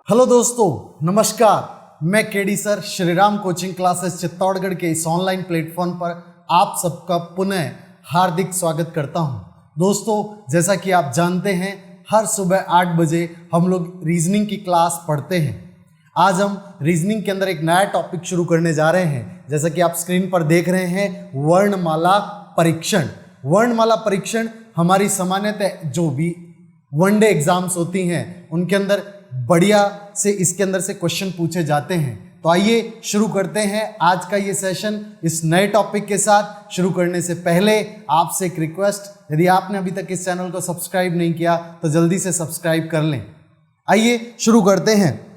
Hello दोस्तों, नमस्कार। मैं KD sir Shriram coaching classes Chittorgarh के इस ऑनलाइन प्लेटफॉर्म पर आप सबका पुनः हार्दिक स्वागत करता हूं। दोस्तों, जैसा कि आप जानते हैं, हर सुबह 8 बजे हम लोग रीजनिंग की क्लास पढ़ते हैं। आज हम रीजनिंग के अंदर एक नया टॉपिक शुरू करने जा रहे हैं। जैसा कि आप स्क्रीन पर देख रहे हैं, वर्णमाला परीक्षण। वर्णमाला परीक्षण हमारी सामान्यतः जो भी वनडे एग्जाम्स होती हैं उनके अंदर बढ़िया से इसके अंदर से क्वेश्चन पूछे जाते हैं। तो आइए शुरू करते हैं आज का ये सेशन इस नए टॉपिक के साथ। शुरू करने से पहले आपसे एक रिक्वेस्ट, यदि आपने अभी तक इस चैनल को सब्सक्राइब नहीं किया तो जल्दी से सब्सक्राइब कर लें। आइए शुरू करते हैं।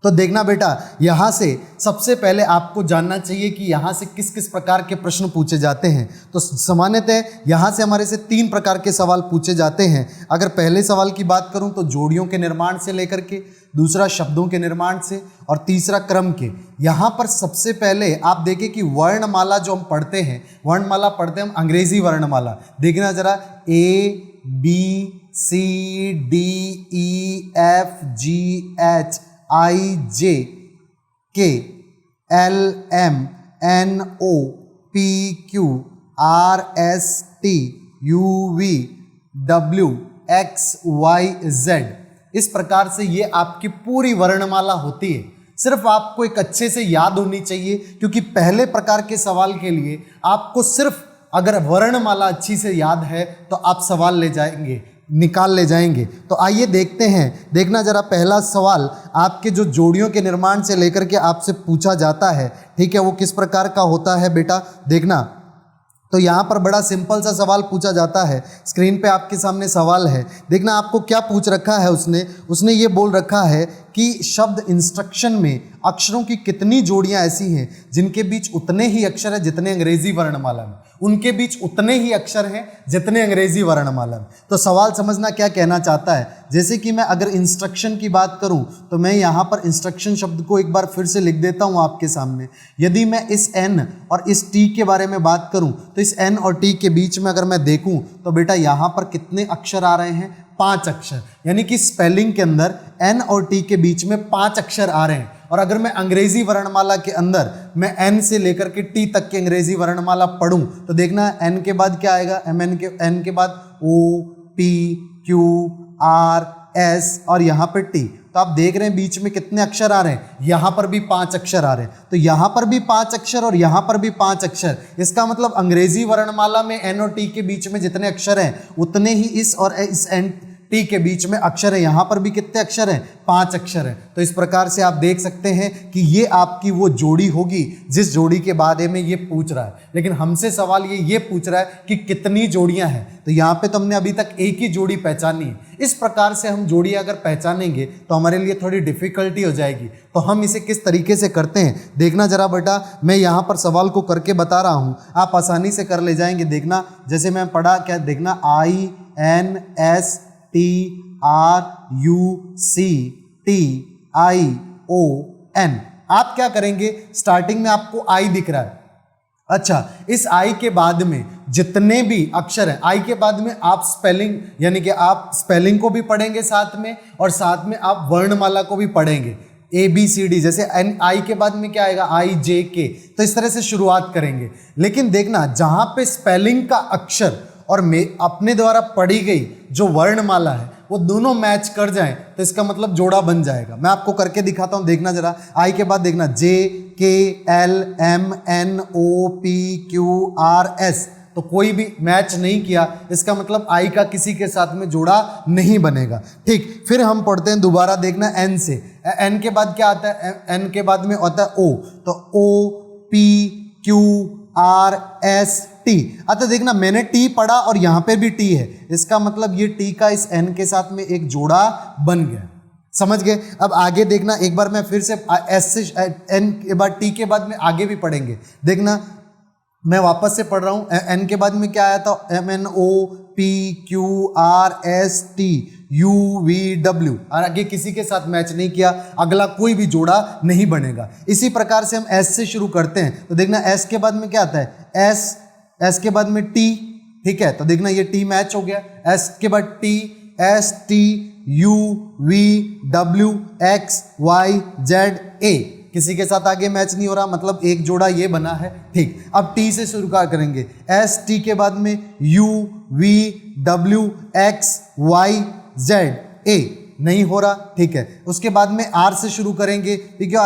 तो देखना बेटा, यहाँ से सबसे पहले आपको जानना चाहिए कि यहाँ से किस किस प्रकार के प्रश्न पूछे जाते हैं। तो सामान्यतः यहाँ से हमारे से 3 प्रकार के सवाल पूछे जाते हैं। अगर पहले सवाल की बात करूँ तो जोड़ियों के निर्माण से लेकर के, दूसरा शब्दों के निर्माण से और तीसरा क्रम के। यहाँ पर सबसे पहले आप देखें कि वर्णमाला जो हम पढ़ते हैं, वर्णमाला पढ़ते हैं हम अंग्रेजी वर्णमाला। देखना जरा, ABCDEFGH IJKLMNOPQRST UVWXYZ, इस प्रकार से ये आपकी पूरी वर्णमाला होती है। सिर्फ आपको एक अच्छे से याद होनी चाहिए, क्योंकि पहले प्रकार के सवाल के लिए आपको सिर्फ अगर वर्णमाला अच्छी से याद है तो आप सवाल निकाल ले जाएंगे। तो आइए देखते हैं। देखना जरा, पहला सवाल आपके जो जोड़ियों के निर्माण से लेकर के आपसे पूछा जाता है, ठीक है, वो किस प्रकार का होता है बेटा। देखना, तो यहाँ पर बड़ा सिंपल सा सवाल पूछा जाता है। स्क्रीन पे आपके सामने सवाल है। देखना आपको क्या पूछ रखा है उसने ये बोल रखा है कि शब्द इंस्ट्रक्शन में अक्षरों की कितनी जोड़ियां ऐसी हैं जिनके बीच उतने ही अक्षर हैं जितने अंग्रेजी वर्णमाला में, उनके बीच उतने ही अक्षर हैं जितने अंग्रेजी वर्णमाला में। तो सवाल समझना क्या कहना चाहता है। जैसे कि मैं अगर इंस्ट्रक्शन की बात करूं तो मैं यहाँ पर इंस्ट्रक्शन शब्द को एक बार फिर से लिख देता हूँ आपके सामने। यदि मैं इस एन और इस टी के बारे में बात करूँ तो इस एन और टी के बीच में अगर मैं देखूँ तो बेटा यहाँ पर कितने अक्षर आ रहे हैं? 5 अक्षर। यानी कि स्पेलिंग के अंदर एन और टी के बीच में 5 अक्षर आ रहे हैं। और अगर मैं अंग्रेजी वर्णमाला के अंदर मैं एन से लेकर के टी तक की अंग्रेजी वर्णमाला पढ़ूं तो देखना, एन के बाद क्या आएगा? एन के बाद ओ, पी, क्यू, आर, एस और यहाँ पे टी। तो आप देख रहे हैं बीच में कितने अक्षर आ रहे हैं। यहाँ पर भी 5 अक्षर आ रहे हैं। तो यहाँ पर भी 5 अक्षर और यहाँ पर भी 5 अक्षर। इसका मतलब अंग्रेजी वर्णमाला में एन और टी के बीच में जितने अक्षर हैं उतने ही इस और इस एन टी के बीच में अक्षर है। यहाँ पर भी कितने अक्षर हैं? 5 अक्षर हैं। तो इस प्रकार से आप देख सकते हैं कि ये आपकी वो जोड़ी होगी जिस जोड़ी के बारे में ये पूछ रहा है। लेकिन हमसे सवाल ये पूछ रहा है कि कितनी जोड़ियां हैं। तो यहाँ पे तो हमने अभी तक एक ही जोड़ी पहचानी है। इस प्रकार से हम जोड़ियां अगर पहचानेंगे तो हमारे लिए थोड़ी डिफिकल्टी हो जाएगी। तो हम इसे किस तरीके से करते हैं, देखना जरा बेटा। मैं यहाँ पर सवाल को करके बता रहा हूँ, आप आसानी से कर ले जाएंगे। देखना, जैसे मैं पढ़ा क्या, देखना, INSTRUCTION। आप क्या करेंगे, स्टार्टिंग में आपको आई दिख रहा है। अच्छा, इस आई के बाद में जितने भी अक्षर हैं, आई के बाद में आप स्पेलिंग, यानी कि आप स्पेलिंग को भी पढ़ेंगे साथ में और साथ में आप वर्णमाला को भी पढ़ेंगे। ABCD, जैसे एन आई के बाद में क्या आएगा? IJK। तो इस तरह से शुरुआत करेंगे। लेकिन देखना, जहां पे स्पेलिंग का अक्षर और अपने द्वारा पढ़ी गई जो वर्णमाला है वो दोनों मैच कर जाएं तो इसका मतलब जोड़ा बन जाएगा। मैं आपको करके दिखाता हूं। देखना जरा, आई के बाद देखना, JKLMNOPQRS। तो कोई भी मैच नहीं किया, इसका मतलब आई का किसी के साथ में जोड़ा नहीं बनेगा। ठीक, फिर हम पढ़ते हैं दोबारा। देखना, एन से, एन के बाद क्या आता है? एन के बाद में होता है ओ। तो OPQRST। अच्छा देखना, मैंने टी पढ़ा और यहाँ पे भी टी है। इसका मतलब ये टी का इस एन के साथ में एक जोड़ा बन गया। समझ गए? अब आगे देखना, एक बार मैं फिर से एस से एन के बाद टी के बाद में आगे भी पढ़ेंगे। देखना, मैं वापस से पढ़ रहा हूँ। एन के बाद में क्या आया था? MNOPQRST UVW। और आगे किसी के साथ मैच नहीं किया, अगला कोई भी जोड़ा नहीं बनेगा। इसी प्रकार से हम एस से शुरू करते हैं। तो देखना, एस के बाद में क्या आता है? एस के बाद में टी। ठीक है, तो देखना ये टी मैच हो गया। एस के बाद T, ST U V W X Y Z A. किसी के साथ आगे मैच नहीं हो रहा, मतलब एक जोड़ा ये बना है। ठीक, अब टी से शुरू करेंगे। एस टी के बाद में U V W X Y Z A, नहीं हो रहा। ठीक है, उसके बाद में आर से शुरू करेंगे। ठीक है,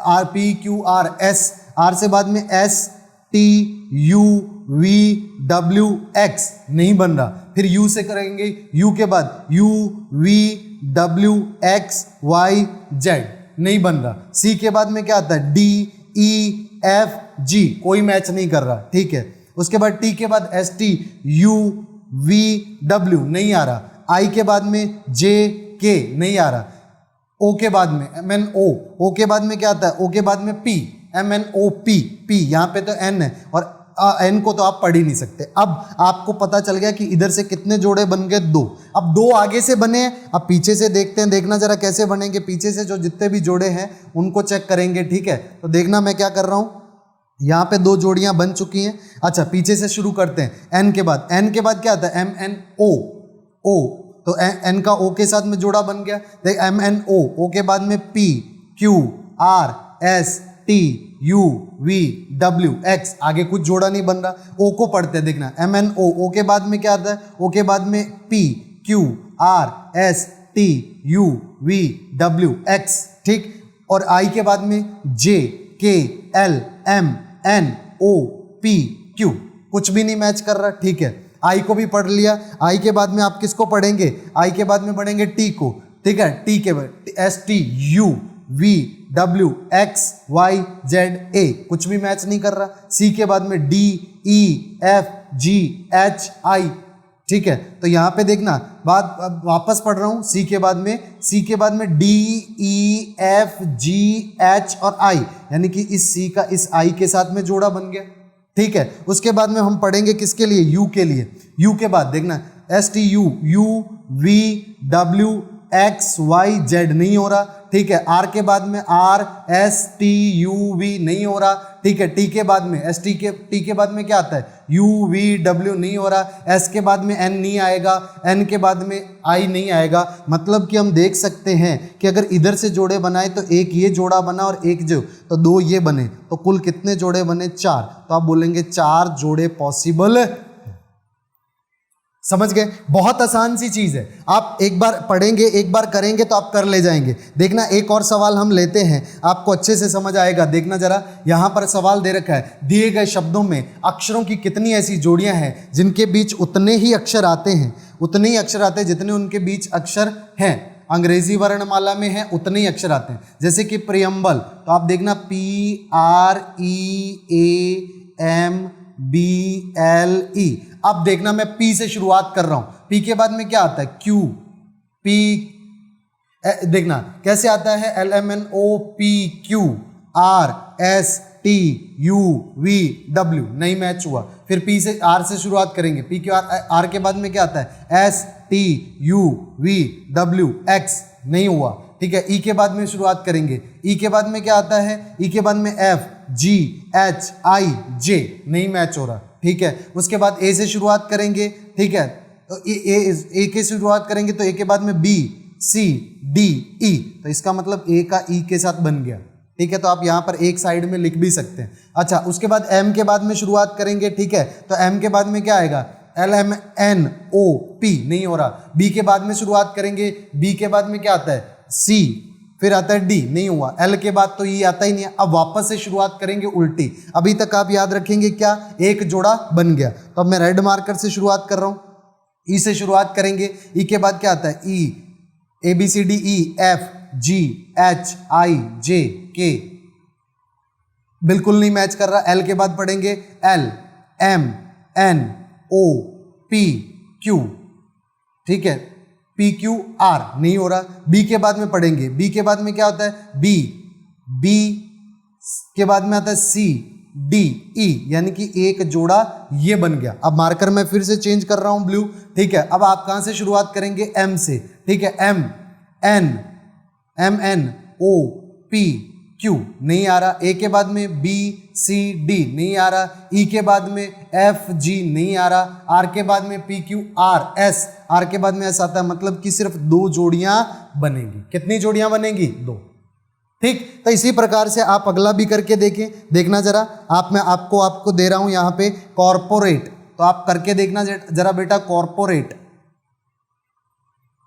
R P Q R S, R से बाद में S T U V W X, नहीं बन रहा। फिर यू से करेंगे, यू के बाद U V W X Y Z, नहीं बन रहा। सी के बाद में क्या आता है, डी ई एफ जी, कोई मैच नहीं कर रहा। ठीक है, उसके बाद टी के बाद S T U V W, नहीं आ रहा। आई के बाद में जे के, नहीं आ रहा। ओ के बाद में एम एन ओ, ओ के बाद में क्या आता है, ओ के बाद में P, M N O P, P यहाँ पे तो एन है और एन को तो आप पढ़ ही नहीं सकते। अब आपको पता चल गया कि इधर से कितने जोड़े बन गए, दो। अब दो आगे से बने, अब पीछे से देखते हैं, देखना जरा कैसे बनेंगे। पीछे से जो जितने भी जोड़े हैं उनको चेक करेंगे। ठीक है, तो देखना मैं क्या कर रहा हूँ, यहाँ पे दो जोड़ियाँ बन चुकी हैं। अच्छा, पीछे से शुरू करते हैं। एन के बाद, एन के बाद क्या आता है, एम एन ओ, ओ तो एन का ओ के साथ में जोड़ा बन गया। देख, एम एन ओ, ओ के बाद में P Q R S T U V W x, आगे कुछ जोड़ा नहीं बन रहा। ओ को पढ़ते हैं, देखना एम एन ओ, ओ के बाद में क्या आता है, ओ के बाद में P Q R S T U V W X. ठीक, और आई के बाद में J K L M N O P Q, कुछ भी नहीं मैच कर रहा। ठीक है, आई को भी पढ़ लिया। आई के बाद में आप किसको पढ़ेंगे, आई के बाद में पढ़ेंगे टी को। ठीक है, टी के बाद S T U V W X Y Z A, कुछ भी मैच नहीं कर रहा। सी के बाद में D E F G H आई। ठीक है, तो यहाँ पे देखना, बात वापस पढ़ रहा हूँ। सी के बाद में, सी के बाद में D E F G H और आई, यानी कि इस सी का इस आई के साथ में जोड़ा बन गया। ठीक है, उसके बाद में हम पढ़ेंगे किसके लिए, यू के लिए। यू के बाद देखना S T U U V W X Y Z, नहीं हो रहा। ठीक है, आर के बाद में R S T U V, नहीं हो रहा। ठीक है, टी के बाद में एस टी के, टी के बाद में क्या आता है, यू वी डब्ल्यू, नहीं हो रहा। एस के बाद में एन नहीं आएगा, एन के बाद में आई नहीं आएगा। मतलब कि हम देख सकते हैं कि अगर इधर से जोड़े बनाए तो एक ये जोड़ा बना और एक जो, तो दो ये बने, तो कुल कितने जोड़े बने, चार। तो आप बोलेंगे चार जोड़े पॉसिबल। समझ गए, बहुत आसान सी चीज है। आप एक बार पढ़ेंगे, एक बार करेंगे तो आप कर ले जाएंगे। देखना, एक और सवाल हम लेते हैं, आपको अच्छे से समझ आएगा। देखना जरा, यहां पर सवाल दे रखा है, दिए गए शब्दों में अक्षरों की कितनी ऐसी जोड़ियां हैं जिनके बीच उतने ही अक्षर आते हैं, उतने ही अक्षर आते हैं जितने उनके बीच अक्षर हैं। अंग्रेजी वर्णमाला में है उतने ही अक्षर आते हैं। जैसे कि प्रियम्बल, तो आप देखना P R E A M B L E. अब देखना, मैं पी से शुरुआत कर रहा हूं। पी के बाद में क्या आता है, क्यू पी, देखना कैसे आता है, L M N O P Q R S T U V W, नहीं मैच हुआ। फिर पी से, आर से शुरुआत करेंगे। पी के आर के बाद में क्या आता है, S T U V W X, नहीं हुआ। ठीक है, ई के बाद में शुरुआत करेंगे। ई के बाद में क्या आता है, ई के बाद में एफ जी एच आई जे, नहीं मैच हो रहा। ठीक है, उसके बाद ए से शुरुआत करेंगे। ठीक है, तो ए के शुरुआत करेंगे तो ए के बाद में बी सी डी ई, तो इसका मतलब ए का ई के साथ बन गया। ठीक है, तो आप यहाँ पर एक साइड में लिख भी सकते हैं। अच्छा, उसके बाद एम के बाद में शुरुआत करेंगे। ठीक है, तो एम के बाद में क्या आएगा, L M N O P, नहीं हो रहा। बी के बाद में शुरुआत करेंगे। बी के बाद में क्या आता है, सी, फिर आता है डी, नहीं हुआ। एल के बाद तो ये आता ही नहीं है। अब वापस से शुरुआत करेंगे उल्टी। अभी तक आप याद रखेंगे क्या, एक जोड़ा बन गया। तो अब मैं रेड मार्कर से शुरुआत कर रहा हूं। ई से शुरुआत करेंगे। ई के बाद क्या आता है, E A B C D E F G H I J K, बिल्कुल नहीं मैच कर रहा। एल के बाद पढ़ेंगे L M N O P Q. ठीक है, पी क्यू आर, नहीं हो रहा। बी के बाद में पढ़ेंगे। बी के बाद में क्या होता है, बी, बी के बाद में आता है सी डी ई, यानी कि एक जोड़ा ये बन गया। अब मार्कर मैं फिर से चेंज कर रहा हूं ब्लू। ठीक है, अब आप कहां से शुरुआत करेंगे, एम से। ठीक है, M N O P Q नहीं आ रहा, ए के बाद में बी सी डी नहीं आ रहा, ई के बाद में एफ जी नहीं आ रहा, आर के बाद में P Q R S, R के बाद में एस आता है, मतलब कि सिर्फ 2 जोड़ियां बनेंगी। कितनी जोड़ियां बनेंगी? 2। ठीक, तो इसी प्रकार से आप अगला भी करके देखें, देखना जरा। मैं आपको दे रहा हूं यहां पे कॉर्पोरेट, तो आप करके देखना जरा बेटा। कॉर्पोरेट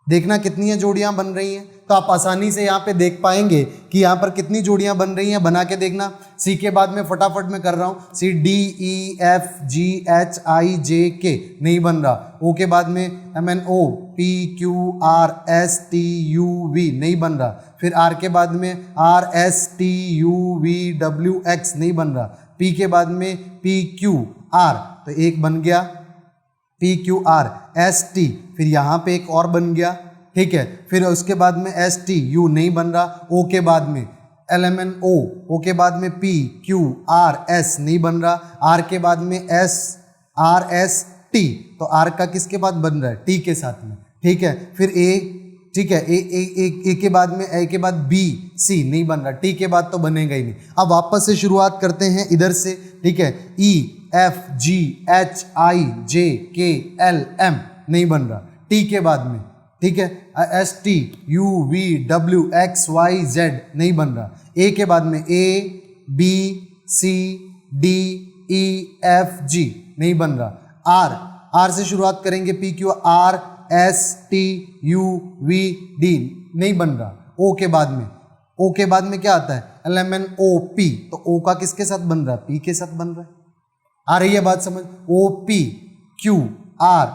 देखना कितनी जोड़ियां बन रही हैं, तो आप आसानी से यहाँ पे देख पाएंगे कि यहाँ पर कितनी जोड़ियां बन रही हैं। बना के देखना। सी के बाद में फटाफट में कर रहा हूँ, C D E F G H I J K नहीं बन रहा। ओ के बाद में M N O P Q R S T U V नहीं बन रहा। फिर आर के बाद में R S T U V W X नहीं बन रहा। पी के बाद में पी क्यू आर, तो एक बन गया P Q R S T, फिर यहाँ पे एक और बन गया। ठीक है, फिर उसके बाद में एस टी यू नहीं बन रहा। ओ के बाद में एल एम एन ओ के बाद में पी क्यू आर एस नहीं बन रहा। आर के बाद में एस आर एस टी, तो आर का किसके बाद बन रहा है? टी के साथ में। ठीक है, फिर ए, ठीक है, ए के बाद में ए के बाद बी सी नहीं बन रहा, टी के बाद तो बनेगा ही नहीं। अब वापस से शुरुआत करते हैं इधर से। ठीक है, ई F G H I J K L M नहीं बन रहा, टी के बाद में। ठीक है, S T U V W X Y Z नहीं बन रहा। ए के बाद में A B C D E F G नहीं बन रहा। आर से शुरुआत करेंगे, P Q R S T U V D नहीं बन रहा। ओ के बाद में क्या आता है? L M N O P, तो ओ का किसके साथ बन रहा है? पी के साथ बन रहा है। आ रही है बात समझ? O P Q R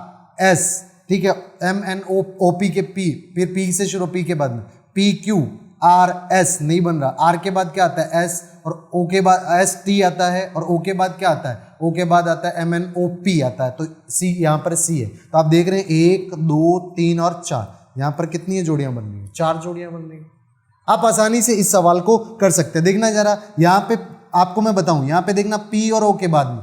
S, ठीक है, एम एन ओ पी के पी, फिर पी से शुरू, पी के बाद में पी क्यू आर एस नहीं बन रहा। आर के बाद क्या आता है? एस, और ओ के बाद एस टी आता है, और ओ के बाद क्या आता है? ओ के बाद आता है एम एन ओ पी आता है, तो सी यहाँ पर सी है। तो आप देख रहे हैं 1 2 3 और 4, यहाँ पर कितनी जोड़ियां बन रही हैं? 4 जोड़ियां बन रही हैं। आप आसानी से इस सवाल को कर सकते हैं। देखना जरा यहाँ पे, आपको मैं बताऊं, यहाँ पे देखना पी और ओ के बाद में,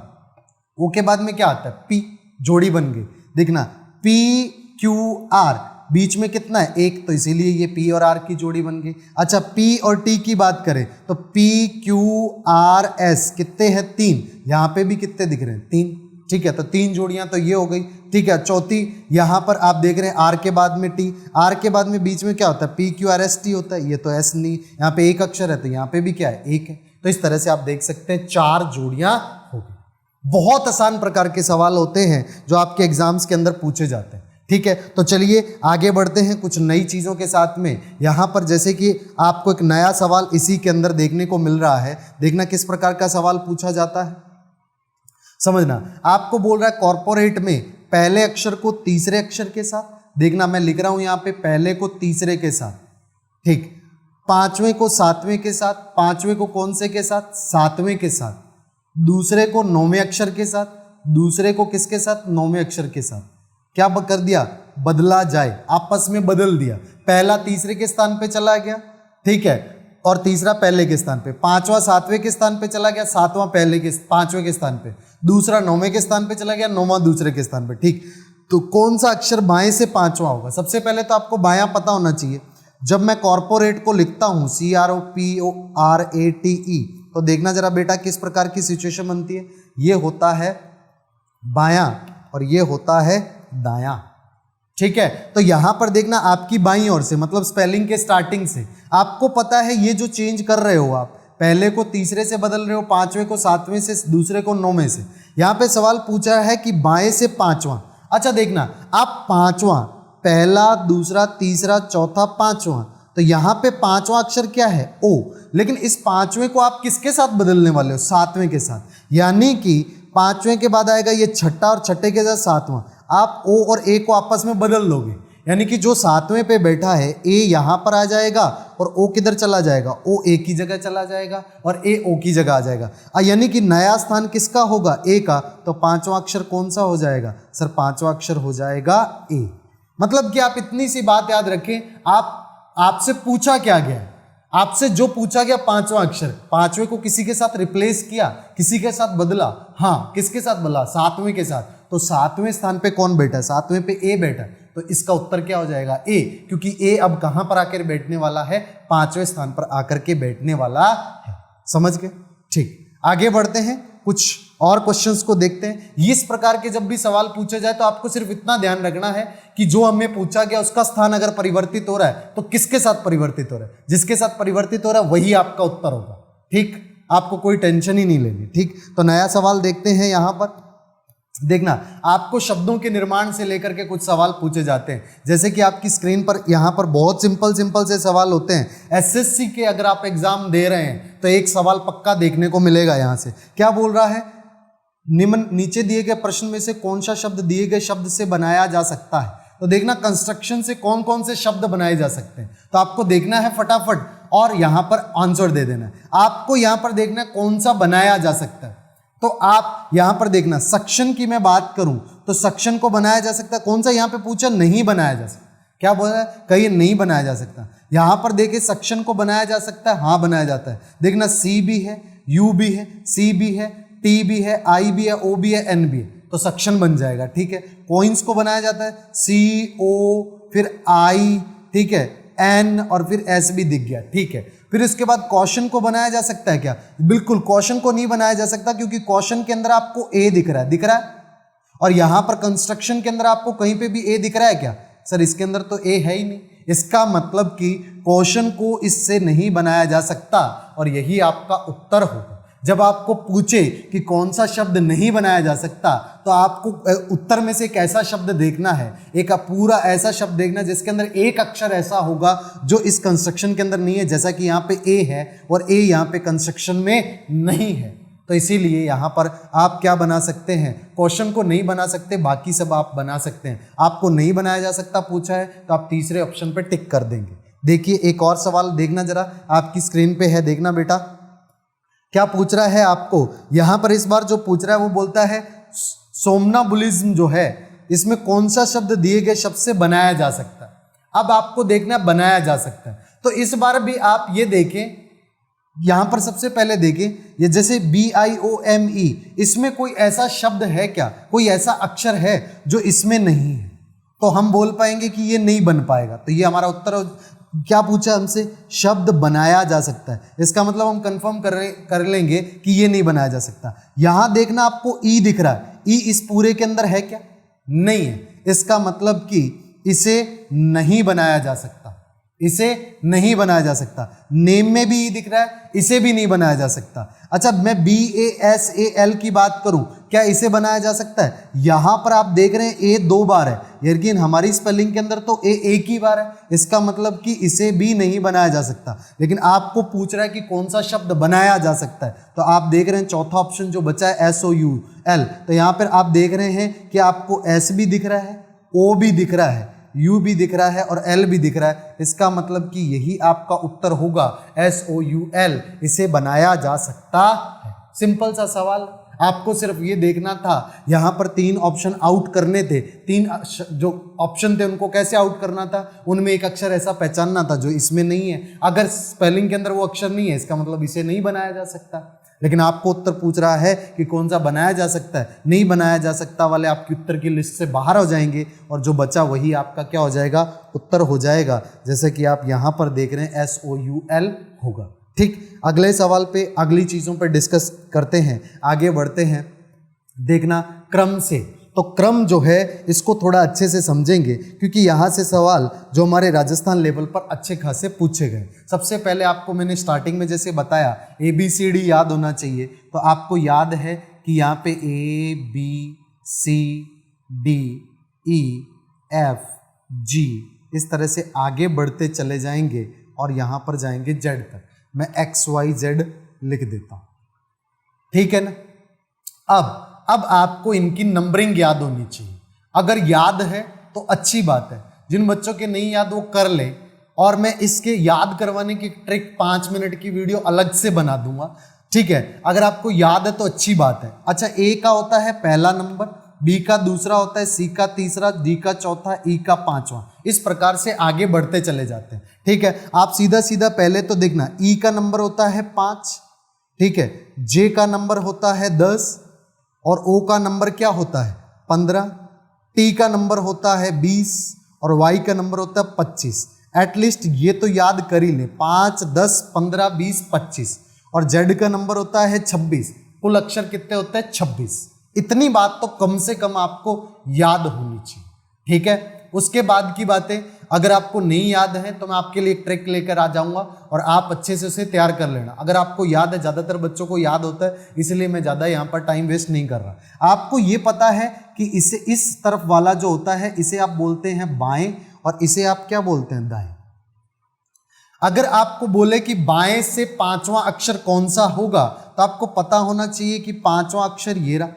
ओ के बाद में क्या आता है? पी, जोड़ी बन गई। देखना पी क्यू आर, बीच में कितना है? 1, तो इसीलिए ये पी और आर की जोड़ी बन गई। अच्छा, पी और टी की बात करें तो पी क्यू आर एस कितने हैं? 3। यहाँ पे भी कितने दिख रहे हैं? 3। ठीक है, तो 3 जोड़ियां तो ये हो गई। ठीक है, चौथी यहाँ पर आप देख रहे हैं आर के बाद में टी, आर के बाद में बीच में क्या होता है? P Q R S T होता है। ये तो एस नहीं, यहाँ पे एक अक्षर है, तो यहाँ पे भी क्या है? 1 है। तो इस तरह से आप देख सकते हैं 4 जोड़ियां हो गई। बहुत आसान प्रकार के सवाल होते हैं जो आपके एग्जाम्स के अंदर पूछे जाते हैं। ठीक है, तो चलिए आगे बढ़ते हैं कुछ नई चीज़ों के साथ में। यहाँ पर जैसे कि आपको एक नया सवाल इसी के अंदर देखने को मिल रहा है। देखना किस प्रकार का सवाल पूछा जाता है, समझना। आपको बोल रहा है कॉर्पोरेट में पहले अक्षर को तीसरे अक्षर के साथ, देखना मैं लिख रहा हूँ यहाँ पे पहले को तीसरे के साथ, ठीक, पांचवें को सातवें के साथ, पांचवें को कौन से के साथ? सातवें के साथ, दूसरे को नौवें अक्षर के साथ, दूसरे को किसके साथ? नौवें अक्षर के साथ। क्या कर दिया? बदला जाए, आपस में बदल दिया। पहला तीसरे के स्थान पे चला गया, ठीक है, और तीसरा पहले के स्थान पे, पांचवा सातवें के स्थान पे चला गया, सातवां पांचवें के स्थान पे, दूसरा नौवें के स्थान पे चला गया, नौवां दूसरे के स्थान पे। ठीक, तो कौन सा अक्षर बाएं से पांचवा होगा? सबसे पहले तो आपको बायां पता होना चाहिए। जब मैं कॉर्पोरेट को लिखता हूं CROPORATE, तो देखना जरा बेटा किस प्रकार की सिचुएशन बनती है। ये होता है बायां और ये होता है दायां। ठीक है, तो यहां पर देखना आपकी बाईं ओर से, मतलब स्पेलिंग के स्टार्टिंग से आपको पता है ये जो चेंज कर रहे हो आप, पहले को तीसरे से बदल रहे हो, पांचवें को सातवें से, दूसरे को नौवें से। यहां पे सवाल पूछा है कि बाएं से पांचवा। अच्छा देखना, आप पांचवा, पहला, दूसरा, तीसरा, चौथा, पांचवा, तो यहां पे पांचवा अक्षर क्या है? ओ। लेकिन इस पांचवें को आप किसके साथ बदलने वाले हो? सातवें के साथ। यानी कि पांचवें के बाद आएगा ये छठा और छठे के साथ सातवां। आप ओ और ए को आपस में बदल लोगे, यानी कि जो सातवें पे बैठा है ए यहां पर आ जाएगा और ओ किधर चला जाएगा? ओ ए की जगह चला जाएगा और ए ओ की जगह आ जाएगा। यानी कि नया स्थान किसका होगा? ए का। तो पांचवा अक्षर कौन सा हो जाएगा? सर पांचवा अक्षर हो जाएगा ए। मतलब कि आप इतनी सी बात याद रखें, आपसे पूछा क्या गया? आपसे जो पूछा गया पांचवा अक्षर, पांचवें को किसी के साथ रिप्लेस किया, किसी के साथ बदला। हाँ, किसके साथ बदला? सातवें के साथ। तो 7वें स्थान पे कौन बैठा है? 7वें पे ए बैठा है, तो इसका उत्तर क्या हो जाएगा? ए, क्योंकि ए अब कहां पर आकर बैठने वाला है? 5वें स्थान पर आकर के बैठने वाला है। समझ गए? ठीक, आगे बढ़ते हैं, कुछ और क्वेश्चंस को देखते हैं। इस प्रकार के जब भी सवाल पूछे जाए तो आपको सिर्फ इतना ध्यान रखना है कि जो हमें पूछा गया उसका स्थान अगर परिवर्तित हो रहा है तो किसके साथ परिवर्तित हो रहा है? जिसके साथ परिवर्तित हो रहा है वही आपका उत्तर होगा। ठीक, आपको कोई टेंशन ही नहीं लेनी। ठीक, तो नया सवाल देखते हैं। यहां पर देखना, आपको शब्दों के निर्माण से लेकर के कुछ सवाल पूछे जाते हैं, जैसे कि आपकी स्क्रीन पर यहां पर बहुत सिंपल से सवाल होते हैं। एसएससी के अगर आप एग्जाम दे रहे हैं तो एक सवाल पक्का देखने को मिलेगा। यहां से क्या बोल रहा है? निम्न नीचे दिए गए प्रश्न में से कौन सा शब्द दिए गए शब्द से बनाया जा सकता है? तो देखना, कंस्ट्रक्शन से कौन कौन से शब्द बनाए जा सकते हैं, तो आपको देखना है फटाफट और यहां पर आंसर दे देना है। आपको यहां पर देखना है कौन सा बनाया जा सकता है, तो आप यहां पर देखना, सक्शन की मैं बात करूं तो सक्शन को बनाया जा सकता है। कौन सा यहां पे पूछा? नहीं बनाया जा सकता। क्या बोला? कहीं नहीं बनाया जा सकता। यहां पर देखिए, सक्शन को बनाया जा सकता है, हाँ बनाया जाता है। देखना, सी भी है, यू भी है, सी भी है, टी भी है, आई भी है, ओ भी है, एन भी है, तो सक्शन बन जाएगा। ठीक है, कॉइन्स को बनाया जाता है, सी ओ फिर आई, ठीक है, एन और फिर एस भी दिख गया। ठीक है, फिर इसके बाद क्वेश्चन को बनाया जा सकता है क्या? बिल्कुल क्वेश्चन को नहीं बनाया जा सकता, क्योंकि क्वेश्चन के अंदर आपको ए दिख रहा है, और यहां पर कंस्ट्रक्शन के अंदर आपको कहीं पे भी ए दिख रहा है क्या? सर इसके अंदर तो ए है ही नहीं। इसका मतलब कि क्वेश्चन को इससे नहीं बनाया जा सकता, और यही आपका उत्तर होगा। जब आपको पूछे कि कौन सा शब्द नहीं बनाया जा सकता, तो आपको उत्तर में से एक ऐसा शब्द देखना है, एक पूरा ऐसा शब्द देखना जिसके अंदर एक अक्षर ऐसा होगा जो इस कंस्ट्रक्शन के अंदर नहीं है, जैसा कि यहाँ पे ए है और ए यहाँ पे कंस्ट्रक्शन में नहीं है। तो इसीलिए यहाँ पर आप क्या बना सकते हैं? क्वेश्चन को नहीं बना सकते, बाकी सब आप बना सकते हैं। आपको नहीं बनाया जा सकता पूछा है तो आप तीसरे ऑप्शन पर टिक कर देंगे। देखिए एक और सवाल देखना, जरा आपकी स्क्रीन पे है, देखना बेटा क्या पूछ रहा है आपको। यहां पर इस बार जो पूछ रहा है वो बोलता है सोमनाबुलिज्म जो है, इसमें कौन सा शब्द दिए गए शब्द से बनाया जा सकता है? अब आपको देखना बनाया जा सकता है, तो इस बार भी आप ये देखें, यहां पर सबसे पहले देखें, ये जैसे BIOME, इसमें कोई ऐसा शब्द है क्या? कोई ऐसा अक्षर है जो इसमें नहीं है, तो हम बोल पाएंगे कि ये नहीं बन पाएगा। तो ये हमारा उत्तर क्या पूछा हमसे? शब्द बनाया जा सकता है। इसका मतलब हम कंफर्म कर लेंगे कि ये नहीं बनाया जा सकता। यहां देखना, आपको ई दिख रहा है, ई इस पूरे के अंदर है क्या? नहीं है। इसका मतलब कि इसे नहीं बनाया जा सकता, इसे नहीं बनाया जा सकता। नेम में भी ई दिख रहा है, इसे भी नहीं बनाया जा सकता। अच्छा, मैं BASAL की बात करूं, क्या इसे बनाया जा सकता है? यहां पर आप देख रहे हैं ए 2 बार है, लेकिन हमारी स्पेलिंग के अंदर तो ए एक ही बार है। इसका मतलब कि इसे भी नहीं बनाया जा सकता। लेकिन आपको पूछ रहा है कि कौन सा शब्द बनाया जा सकता है, तो आप देख रहे हैं चौथा ऑप्शन जो बचा है SOUL, तो यहां पर आप देख रहे हैं कि आपको S भी दिख रहा है, O भी दिख रहा है, U भी दिख रहा है और L भी दिख रहा है। इसका मतलब कि यही आपका उत्तर होगा, SOUL, इसे बनाया जा सकता है। सिंपल सा सवाल, आपको सिर्फ ये देखना था। यहां पर 3 ऑप्शन आउट करने थे, 3 जो ऑप्शन थे उनको कैसे आउट करना था? उनमें एक अक्षर ऐसा पहचानना था जो इसमें नहीं है। अगर स्पेलिंग के अंदर वो अक्षर नहीं है, इसका मतलब इसे नहीं बनाया जा सकता। लेकिन आपको उत्तर पूछ रहा है कि कौन सा बनाया जा सकता है। नहीं बनाया जा सकता वाले आपके उत्तर की लिस्ट से बाहर हो जाएंगे, और जो बचा वही आपका क्या हो जाएगा? उत्तर हो जाएगा। जैसे कि आप यहाँ पर देख रहे हैं SOUL होगा। ठीक, अगले सवाल पे, अगली चीज़ों पे डिस्कस करते हैं, आगे बढ़ते हैं। देखना क्रम से, तो क्रम जो है इसको थोड़ा अच्छे से समझेंगे, क्योंकि यहाँ से सवाल जो हमारे राजस्थान लेवल पर अच्छे खासे पूछे गए। सबसे पहले आपको मैंने स्टार्टिंग में जैसे बताया ABCD याद होना चाहिए, तो आपको याद है कि यहाँ पे ABCDEFG इस तरह से आगे बढ़ते चले जाएंगे और यहाँ पर जाएंगे Z तक। मैं XYZ लिख देता हूँ, ठीक है ना। अब आपको इनकी नंबरिंग याद होनी चाहिए। अगर याद है तो अच्छी बात है, जिन बच्चों के नहीं याद वो कर लें, और मैं इसके याद करवाने की ट्रिक 5 मिनट की वीडियो अलग से बना दूंगा, ठीक है। अगर आपको याद है तो अच्छी बात है। अच्छा, A का होता है पहला नंबर, B का दूसरा होता है, C का तीसरा, D का चौथा, E का पांचवा। इस प्रकार से आगे बढ़ते चले जाते हैं, ठीक है। आप सीधा सीधा पहले तो देखना, E का नंबर होता है 5, ठीक है, J का नंबर होता है 10 और O का नंबर क्या होता है 15, टी का नंबर होता है 20 और वाई का नंबर होता है 25। एटलीस्ट ये तो याद कर ही ले, 5, 10, 15, 20, 25 और जेड का नंबर होता है 26। कुल अक्षर कितने होते हैं? 26। इतनी बात तो कम से कम आपको याद होनी चाहिए, ठीक है। उसके बाद की बातें अगर आपको नहीं याद है तो मैं आपके लिए एक ट्रिक लेकर आ जाऊंगा और आप अच्छे से उसे तैयार कर लेना। अगर आपको याद है, ज़्यादातर बच्चों को याद होता है, इसलिए मैं ज़्यादा यहाँ पर टाइम वेस्ट नहीं कर रहा। आपको ये पता है कि इसे इस तरफ वाला जो होता है इसे आप बोलते हैं बाएं और इसे आप क्या बोलते हैं? दाएं। अगर आपको बोले कि बाएं से पांचवा अक्षर कौन सा होगा तो आपको पता होना चाहिए कि पांचवा अक्षर ये रहा,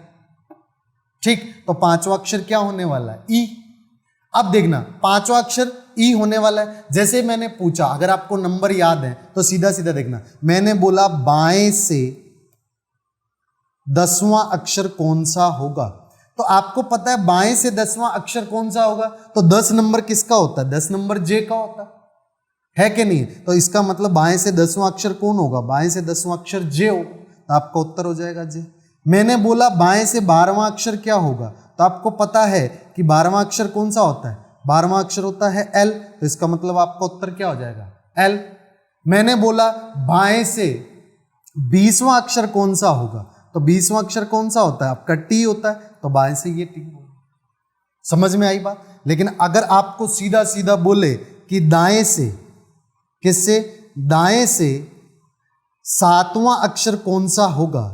ठीक। तो पांचवा अक्षर क्या होने वाला है? ई। अब देखना, पांचवा अक्षर ई होने वाला है। जैसे मैंने पूछा, अगर आपको नंबर याद है तो सीधा सीधा देखना, मैंने बोला बाएं से 10वां अक्षर कौन सा होगा, तो आपको पता है बाएं से 10वां अक्षर कौन सा होगा, तो 10 नंबर किसका होता है? 10 नंबर जे का होता है कि नहीं? तो इसका मतलब बाएं से 10वां अक्षर कौन होगा? बाएं से 10वां अक्षर जे हो, तो आपका उत्तर हो जाएगा जे। मैंने बोला बाएं से 12वां अक्षर क्या होगा, तो आपको पता है कि 12वां अक्षर कौन सा होता है? 12वां अक्षर होता है एल, तो इसका मतलब आपका उत्तर क्या हो जाएगा? एल। मैंने बोला बाएं से 20वां अक्षर कौन सा होगा, तो 20वां अक्षर कौन सा होता है? आपका टी होता है, तो बाएं से ये टी होगा। समझ में आई बात? लेकिन अगर आपको सीधा सीधा बोले कि दाएं से, किससे? दाएं से 7वां अक्षर कौन सा होगा,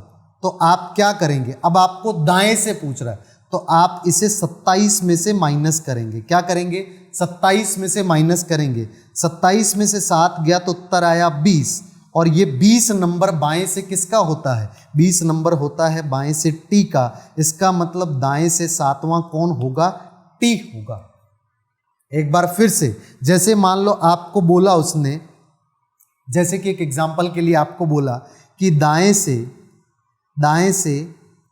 तो आप क्या करेंगे? अब आपको दाएं से पूछ रहा है तो आप इसे 27 में से माइनस करेंगे। क्या करेंगे? 27 में से माइनस करेंगे। 27 में से 7 गया तो उत्तर आया 20 और ये 20 नंबर बाएं से किसका होता है? 20 नंबर होता है बाएं से टी का। इसका मतलब दाएं से 7वां कौन होगा? टी होगा। एक बार फिर से, जैसे मान लो आपको बोला उसने, जैसे कि एक एग्जांपल के लिए आपको बोला कि दाएं से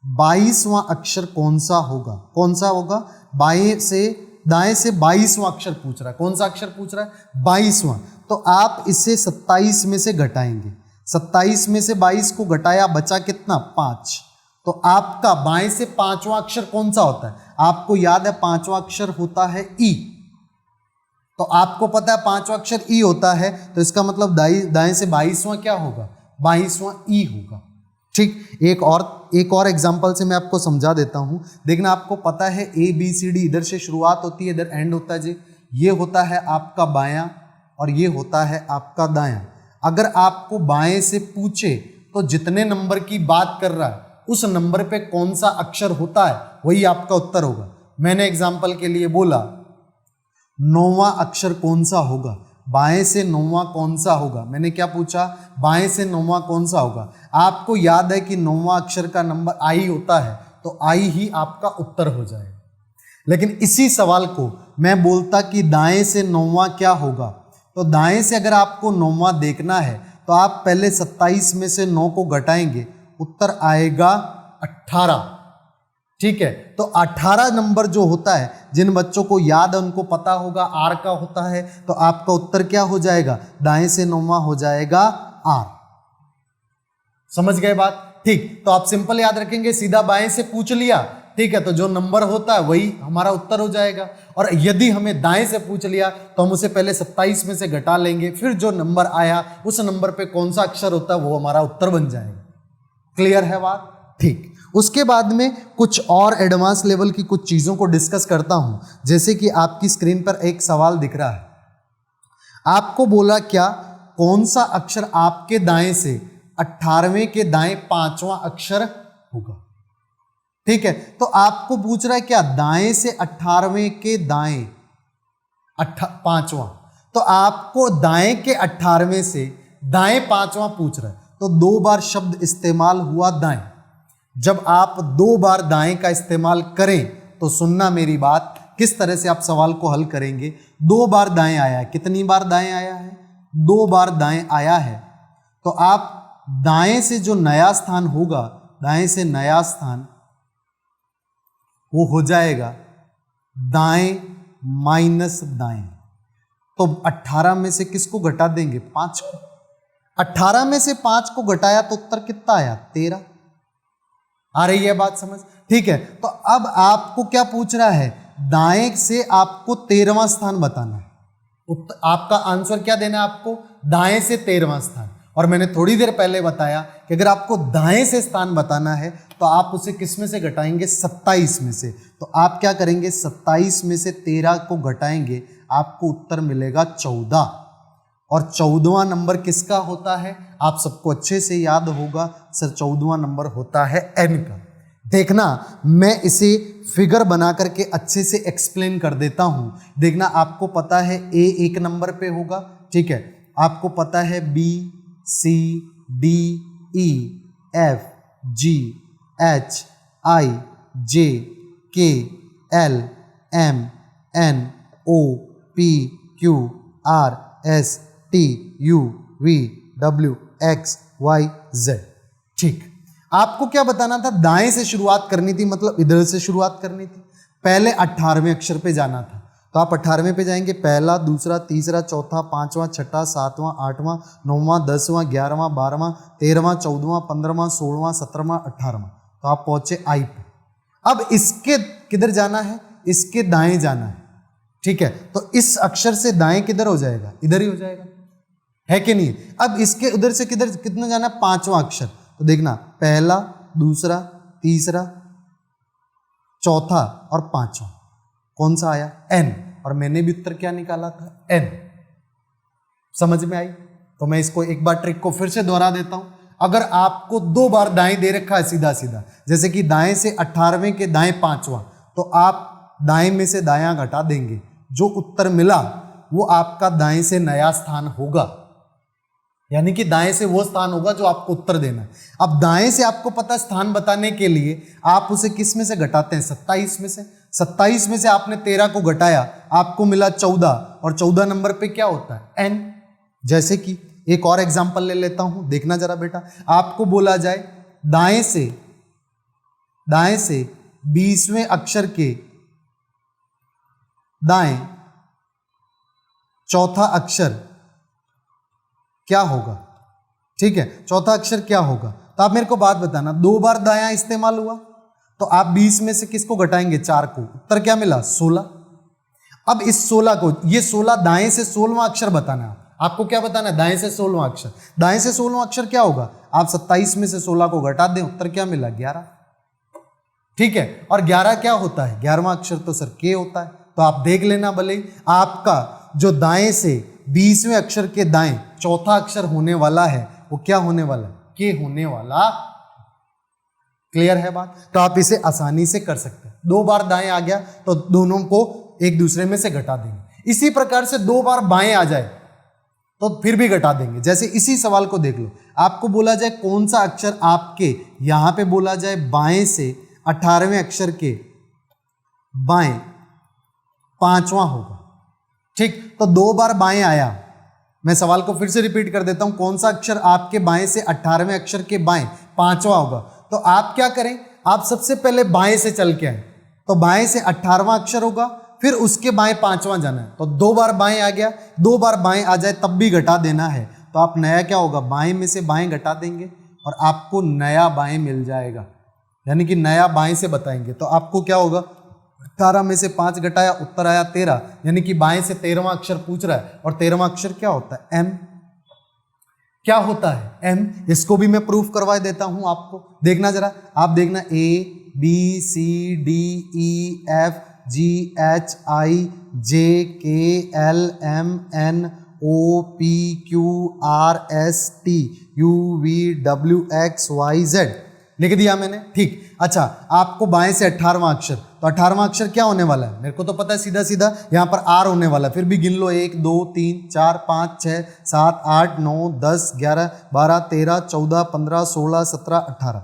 22वां अक्षर कौन सा होगा? कौन सा होगा? दाएं से 22वां अक्षर पूछ रहा है। कौन सा अक्षर पूछ रहा है? 22वां। तो आप इसे 27 में से घटाएंगे। 27 में से 22 को घटाया, बचा कितना? 5। तो आपका बाएं से 5वां अक्षर कौन सा होता है? आपको याद है 5वां अक्षर होता है ई। तो आपको पता है 5वां अक्षर ई होता है, तो इसका मतलब दाएं से 22वां क्या होगा? 22वां ई होगा, ठीक। एक और एग्जांपल से मैं आपको समझा देता हूं। देखना, आपको पता है ए बी सी डी इधर से शुरुआत होती है, इधर एंड होता है जी। ये होता है आपका बायां और ये होता है आपका दायां। अगर आपको बाएं से पूछे तो जितने नंबर की बात कर रहा है उस नंबर पे कौन सा अक्षर होता है वही आपका उत्तर होगा। मैंने एग्जाम्पल के लिए बोला 9वां अक्षर कौन सा होगा, बाएं से 9वां कौन सा होगा। मैंने क्या पूछा? बाएं से 9वां कौन सा होगा। आपको याद है कि 9वां अक्षर का नंबर आई होता है, तो आई ही आपका उत्तर हो जाएगा। लेकिन इसी सवाल को मैं बोलता कि दाएं से 9वां क्या होगा, तो दाएं से अगर आपको 9वां देखना है तो आप पहले 27 में से 9 को घटाएंगे, उत्तर आएगा 18, ठीक है। तो 18 नंबर जो होता है, जिन बच्चों को याद है उनको पता होगा आर का होता है, तो आपका उत्तर क्या हो जाएगा? दाएं से 9वां हो जाएगा आर। समझ गए बात? ठीक। तो आप सिंपल याद रखेंगे, सीधा बाएं से पूछ लिया, ठीक है, तो जो नंबर होता है वही हमारा उत्तर हो जाएगा। और यदि हमें दाएं से पूछ लिया तो हम उसे पहले 27 में से घटा लेंगे, फिर जो नंबर आया उस नंबर पे कौन सा अक्षर होता है वो हमारा उत्तर बन जाएगा। क्लियर है बात? ठीक। उसके बाद में कुछ और एडवांस लेवल की कुछ चीज़ों को डिस्कस करता हूं। जैसे कि आपकी स्क्रीन पर एक सवाल दिख रहा है, आपको बोला क्या? कौन सा अक्षर आपके दाएं से 18वें के दाएं 5वां अक्षर होगा, ठीक है। तो आपको पूछ रहा है क्या? दाएं से 18वें के दाएं 5वां, तो आपको दाएं के 18वें से दाएं 5वां पूछ रहा है, तो 2 बार शब्द इस्तेमाल हुआ दाएं। जब आप 2 बार दाएं का इस्तेमाल करें तो सुनना मेरी बात, किस तरह से आप सवाल को हल करेंगे। 2 बार दाएं आया है, कितनी बार दाएं आया है? 2 बार दाएं आया है, तो आप दाएं से जो नया स्थान होगा, दाएं से नया स्थान वो हो जाएगा दाएं माइनस दाएं। तो 18 में से किसको घटा देंगे? 5 को। 18 में से 5 को घटाया तो उत्तर कितना आया? 13। आ रही है बात समझ? ठीक है, तो अब आपको क्या पूछ रहा है, दाएं से आपको 13वां स्थान बताना है। आपका आंसर क्या देना है आपको, दाएं से 13वां स्थान। और मैंने थोड़ी देर पहले बताया कि अगर आपको दाएं से स्थान बताना है तो आप उसे किस में से घटाएंगे, 27 में से। तो आप क्या करेंगे, 27 में से 13 को घटाएंगे, आपको उत्तर मिलेगा 14। और 14वां नंबर किसका होता है, आप सबको अच्छे से याद होगा सर, 14वां नंबर होता है एन का। देखना, मैं इसे फिगर बना करके अच्छे से एक्सप्लेन कर देता हूं। देखना, आपको पता है ए 1 नंबर पे होगा, ठीक है, आपको पता है B C D E F G H I J K L M N O P Q R S T U V W X Y Z. ठीक, आपको क्या बताना था, दाएं से शुरुआत करनी थी, मतलब इधर से शुरुआत करनी थी। पहले 18वें अक्षर पे जाना था, तो आप 18वें पे जाएंगे, पहला, दूसरा, तीसरा, चौथा, पांचवा, छठा, सातवां, आठवां, 9वां, 10वां, 11वां, 12वां, 13वां, 14वां, 15वां, 16वां, 17वां, 18वां, तो आप पहुंचे आई पे। अब इसके किधर जाना है, इसके दाएं जाना है, ठीक है, तो इस अक्षर से दाएं किधर हो जाएगा, इधर ही हो जाएगा, है कि नहीं। अब इसके उधर से किधर कितना जाना है, 5वां अक्षर। तो देखना, पहला, दूसरा, तीसरा, चौथा और 5वां, कौन सा आया, एन। और मैंने भी उत्तर क्या निकाला था, एन। समझ में आई। तो मैं इसको एक बार ट्रिक को फिर से दोहरा देता हूं। अगर आपको 2 बार दाएं दे रखा है सीधा सीधा, जैसे कि दाएं से 18वें के दाएं 5वां, तो आप दाएं में से दायां घटा देंगे, जो उत्तर मिला वो आपका दाएं से नया स्थान होगा, यानी कि दाएं से वो स्थान होगा जो आपको उत्तर देना है। अब दाएं से आपको पता स्थान बताने के लिए आप उसे किस में से घटाते हैं, 27 में से। 27 में से आपने 13 को घटाया, आपको मिला 14, और 14 नंबर पे क्या होता है, एन। जैसे कि एक और एग्जांपल ले लेता हूं, देखना जरा बेटा, आपको बोला जाए दाएं से 20वें अक्षर के दाएं चौथा अक्षर क्या होगा, ठीक है, चौथा अक्षर क्या होगा। तो आप मेरे को बात बताना, 2 बार दायां इस्तेमाल हुआ, तो आप 20 में से किसको घटाएंगे, 4 को, उत्तर क्या मिला, 16। अब इस 16 को, ये 16 दाएं से 16वां अक्षर बताना है आपको। क्या बताना है, दाएं से 16वां अक्षर। दाएं से 16वां अक्षर क्या होगा, आप 27 में से 16 को घटा दें, उत्तर क्या मिला, 11। ठीक है, और 11 क्या होता है, 11वां अक्षर तो सर के होता है। तो आप देख लेना, भले आपका जो दाएं से 20वें अक्षर के दाएं चौथा अक्षर होने वाला है, वो क्या होने वाला है, के होने वाला। क्लियर है बात। तो आप इसे आसानी से कर सकते हैं। 2 बार दाएं आ गया तो दोनों को एक दूसरे में से घटा देंगे। इसी प्रकार से 2 बार बाएं आ जाए तो फिर भी घटा देंगे। जैसे इसी सवाल को देख लो, आपको बोला जाए कौन सा अक्षर आपके यहां पे बोला जाए बाएं से 18वें अक्षर के बाएं 5वां होगा, ठीक। तो 2 बार बाएं आया, मैं सवाल को फिर से रिपीट कर देता हूं, कौन सा अक्षर आपके बाएं से 18वें अक्षर के बाएं 5वां होगा। तो आप क्या करें, आप सबसे पहले बाएं से चल के आए, तो बाएं से 18वां अक्षर होगा, फिर उसके बाएं 5वां जाना है। तो 2 बार बाएं आ गया, 2 बार बाएं आ जाए तब भी घटा देना है। तो आप नया क्या होगा, बाएं में से बाएं घटा देंगे और आपको नया बाएं मिल जाएगा, यानी कि नया बाएं से बताएंगे। तो आपको क्या होगा, 18 में से 5 घटाया, उत्तर आया 13, यानी कि बाएं से 13वां अक्षर पूछ रहा है। और 13वां अक्षर क्या होता है, एम। क्या होता है, एम। इसको भी मैं प्रूफ करवा देता हूं आपको, देखना जरा, आप देखना, A B C D E F G H I J K L M N O P Q R S T U V W X Y Z लिख दिया मैंने, ठीक। अच्छा, आपको बाएं से 18वां अक्षर, तो 18वां अक्षर क्या होने वाला है, मेरे को तो पता है सीधा सीधा यहाँ पर आर होने वाला है। फिर भी गिन लो, 1 2 3 4 5 6 7 8 9 10 11 12 13 14 15 16 17 18,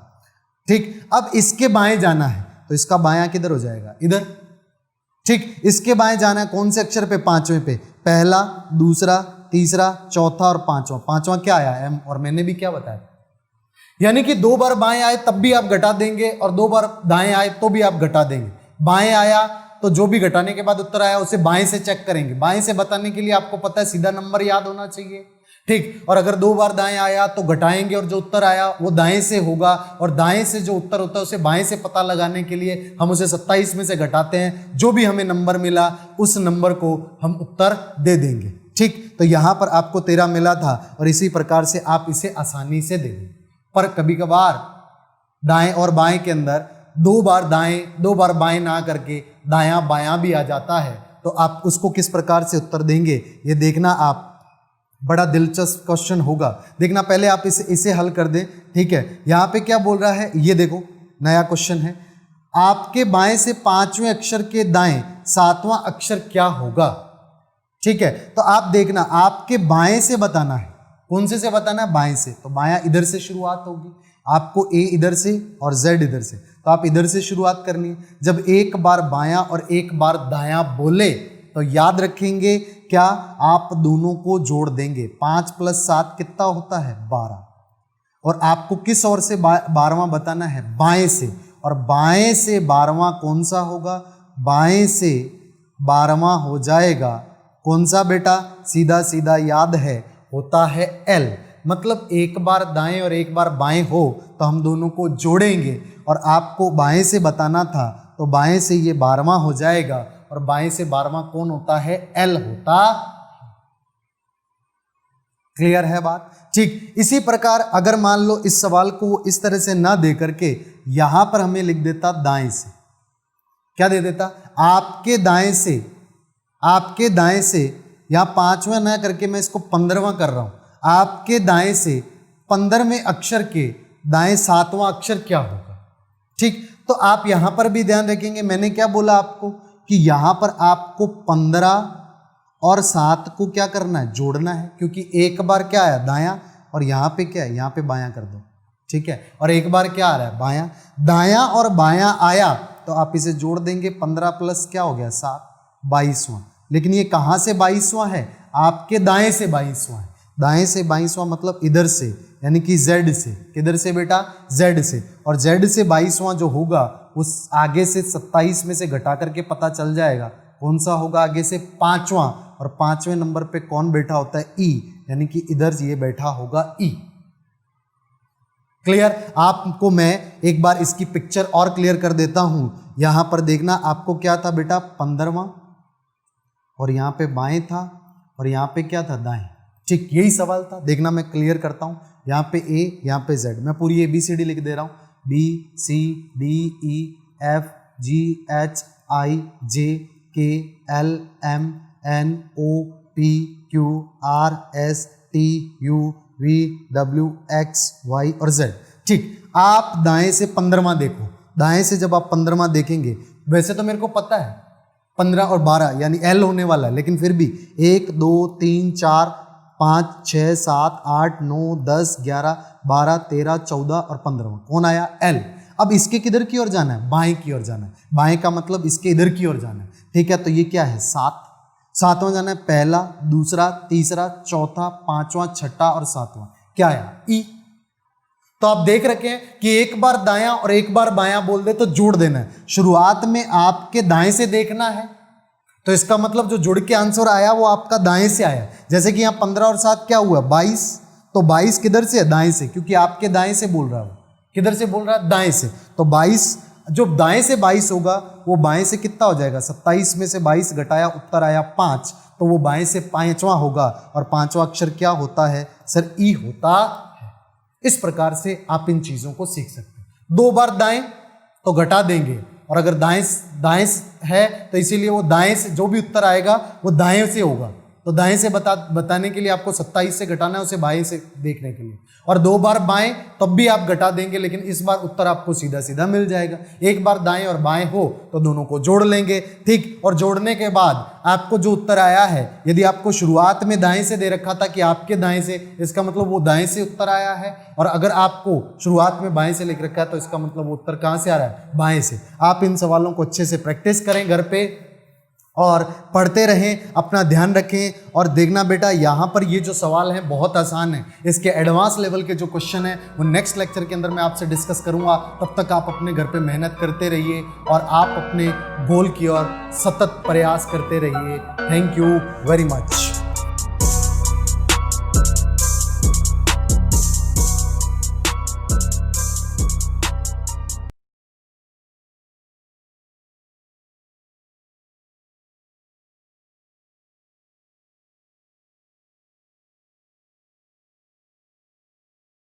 ठीक। अब इसके बाएं जाना है, तो इसका बायां किधर हो जाएगा, इधर, ठीक। इसके बाएं जाना है कौन से अक्षर पे, 5वें पे, पहला, दूसरा, तीसरा, चौथा और 5वां। 5वां क्या आया, एम। और मैंने भी क्या बताया, यानी कि 2 बार बाएं आए तब भी आप घटा देंगे, और 2 बार दाएं आए तो भी आप घटा देंगे। बाएं आया तो जो भी घटाने के बाद उत्तर आया उसे बाएं से चेक करेंगे। बाएं से बताने के लिए आपको पता है सीधा नंबर याद होना चाहिए, ठीक। और अगर 2 बार दाएं आया तो घटाएंगे और जो उत्तर आया वो दाएं से होगा, और दाएं से जो उत्तर होता है उसे बाएं से पता लगाने के लिए हम उसे 27 में से घटाते हैं, जो भी हमें नंबर मिला उस नंबर को हम उत्तर दे देंगे। ठीक, तो यहां पर आपको 13 मिला था और इसी प्रकार से आप इसे आसानी से दे देंगे। पर कभी कभार दाएं और बाएं के अंदर 2 बार दाएं 2 बार बाएं ना करके दायां बायां भी आ जाता है, तो आप उसको किस प्रकार से उत्तर देंगे ये देखना आप। बड़ा दिलचस्प क्वेश्चन होगा, देखना पहले आप इसे हल कर दें। ठीक है, यहाँ पे क्या बोल रहा है ये देखो, नया क्वेश्चन है। आपके बाएं से 5वें अक्षर के दाएं 7वां अक्षर क्या होगा। ठीक है, तो आप देखना आपके बाएं से बताना है, कौन से बताना है, बाएं से। तो बायां इधर से शुरुआत होगी, आपको ए इधर से और जेड इधर से, तो आप इधर से शुरुआत करनी है। जब एक बार बायां और एक बार दायां बोले तो याद रखेंगे क्या, आप दोनों को जोड़ देंगे। 5 + 7 कितना होता है, 12। और आपको किस ओर से 12वां बताना है, बाएं से। और बाएं से 12वां कौन सा होगा, बाएं से 12वां हो जाएगा कौन सा बेटा, सीधा सीधा याद है, होता है एल। मतलब एक बार दाएं और एक बार बाएं हो तो हम दोनों को जोड़ेंगे, और आपको बाएं से बताना था तो बाएं से ये 12वां हो जाएगा, और बाएं से 12वां कौन होता है, एल होता। क्लियर है बात। ठीक, इसी प्रकार अगर मान लो इस सवाल को इस तरह से ना दे करके यहां पर हमें लिख देता दाएं से, क्या दे देता, आपके दाएं से यहां 5वां ना करके मैं इसको 15वां कर रहा हूं, आपके दाएं से 15वें अक्षर के दाएं 7वां अक्षर क्या होगा। ठीक, तो आप यहां पर भी ध्यान रखेंगे, मैंने क्या बोला आपको कि यहां पर आपको 15 और 7 को क्या करना है, जोड़ना है, क्योंकि एक बार क्या आया दायां और यहां पे क्या है, यहां पे बायां कर दो। ठीक है, और एक बार क्या आ रहा है, बायां। दायां और बायां आया तो आप इसे जोड़ देंगे, 15 प्लस क्या हो गया 7, 22वां। लेकिन ये कहां से 22वां है, आपके दाएं से 22वां है। दाएं से 22वां मतलब इधर से, यानी कि जेड से। किधर से बेटा, जेड से। और जेड से 22वां जो होगा उस आगे से 27 में से घटा करके पता चल जाएगा कौन सा होगा, आगे से 5वां। और 5वें नंबर पे कौन बैठा होता है, ई, यानी कि इधर ये बैठा होगा ई। क्लियर। आपको मैं एक बार इसकी पिक्चर और क्लियर कर देता हूं। यहां पर देखना आपको क्या था बेटा, 15वां, और यहां पे बाएं था, और यहां पे क्या था, दाएं। ठीक, यही सवाल था। देखना मैं क्लियर करता हूं, यहां पे ए, यहां पे जेड। मैं पूरी ABCD लिख दे रहा हूं, BCDEFGHIJKLMNOPQRSTUVWXY और Z। ठीक, आप दाएं से 15वां देखो। दाएं से जब आप 15वां देखेंगे, वैसे तो मेरे को पता है 15 और 12 यानी L होने वाला है, लेकिन फिर भी 1 2 3 4 5 6 7 8 9 10 11 12 13 14 और 15वां कौन आया, L। अब इसके किधर की ओर जाना है, बाएं की ओर जाना है। बाएं का मतलब इसके इधर की ओर जाना है। ठीक है, तो ये क्या है, 7वां जाना है, पहला, दूसरा, तीसरा, चौथा, 5वां, 6ठा और 7वां क्या आया, ई। तो आप देख रखे हैं कि एक बार दायां और एक बार बायां बोल दे तो जोड़ देना है। शुरुआत में आपके दाएं से देखना है, तो इसका मतलब जो जुड़ के आंसर आया वो आपका दाएं से आया। जैसे कि यहाँ 15 और 7 क्या हुआ, 22। तो 22 किधर से है, दाएं से, क्योंकि आपके दाएं से बोल रहा है। किधर से बोल रहा है, दाएं से। तो 22 जो दाएं से 22 होगा वो बाएं से कितना हो जाएगा, 27 में से 22 घटाया, उत्तर आया 5। तो वो बाएं से 5वां होगा, और 5वां अक्षर क्या होता है, सर ई होता है। इस प्रकार से आप इन चीजों को सीख सकते हैं। 2 बार दाएं तो घटा देंगे, और अगर दाएं है तो इसीलिए वो दाएं से जो भी उत्तर आएगा वो दाएं से होगा। तो दाएं से बताने के लिए आपको 27 से घटाना है, उसे बाएं से देखने के लिए। और 2 बार बाएं तब भी आप घटा देंगे, लेकिन इस बार उत्तर आपको सीधा सीधा मिल जाएगा। एक बार दाएं और बाएं हो तो दोनों को जोड़ लेंगे। ठीक, और जोड़ने के बाद आपको जो उत्तर आया है, यदि आपको शुरुआत में दाएं से दे रखा था कि आपके दाएं से, इसका मतलब वो दाएं से उत्तर आया है। और अगर आपको शुरुआत में बाएं से लिख रखा है तो इसका मतलब वो उत्तर कहां से आ रहा है, बाएं से। आप इन सवालों को अच्छे से प्रैक्टिस करें घर पे और पढ़ते रहें, अपना ध्यान रखें। और देखना बेटा, यहाँ पर ये जो सवाल हैं बहुत आसान है। इसके एडवांस लेवल के जो क्वेश्चन हैं वो नेक्स्ट लेक्चर के अंदर मैं आपसे डिस्कस करूँगा। तब तक आप अपने घर पे मेहनत करते रहिए और आप अपने गोल की ओर सतत प्रयास करते रहिए। Thank you very much.